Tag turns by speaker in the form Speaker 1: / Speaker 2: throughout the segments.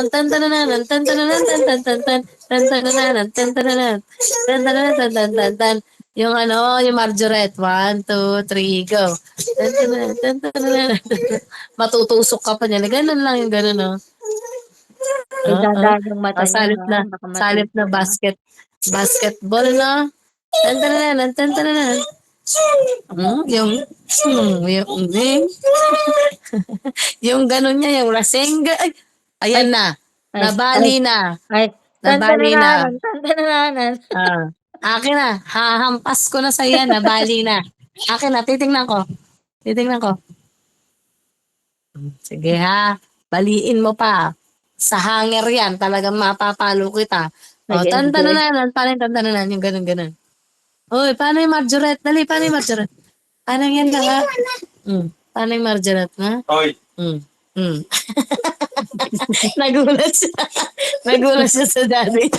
Speaker 1: tantananan, tantananan, tantantantan, tantananan, tantananan, tantananan, tantantantan. Yung ano, yung Marjoret. 1, 2, 3, go. Tantananan, tantananan. Matutusok ka pa niya. Ganun lang yung ganun, no?
Speaker 2: Ay, dahan yung mata niya,
Speaker 1: Salip
Speaker 2: ha?
Speaker 1: na,
Speaker 2: Baka
Speaker 1: salip na
Speaker 2: matuto, ha?
Speaker 1: basketball, no? Tantananan, tantananan. Yung, yung gano'n niya, yung lasing, ay,
Speaker 2: Ay,
Speaker 1: ayan na,
Speaker 2: ay, ay,
Speaker 1: nabali na,
Speaker 2: ay,
Speaker 1: nabali na.
Speaker 2: tantanananan.
Speaker 1: Ah, akin na, hahampas ko na sa yan, nabali na. Akin na, titingnan ko. Titingnan ko. Sige ha, baliin mo pa. Sa hanger yan, talagang mapapalo kita. O,
Speaker 2: Sige, sige.
Speaker 1: tantananan, paano yung tantananan? Yung ganun-ganun. Uy, paano yung Marjoret? Dali, paano yung Marjoret? Paano yan ka ha? Paano yung Marjoret, ha?
Speaker 3: Hoy,
Speaker 1: Mm. Nagulat siya. Nagulat siya sa daddy.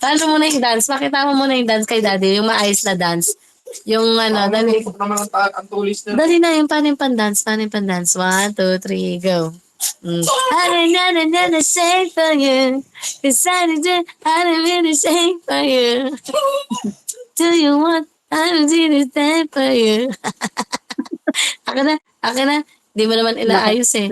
Speaker 1: Paano muna yung dance? Pakita mo muna yung dance kay daddy. Yung maayos na dance. Yung ano, dali.
Speaker 3: naman ang tulis na.
Speaker 1: Dali na yung paano yung pan-dance. Paano yung pan-dance? 1, 2, 3, go. I didn't know the same for you. Cause I didn't really say for you. Do you want I didn't stand for you. Akin na, akin na. Di mo naman
Speaker 2: Laki,
Speaker 1: ilaayos eh.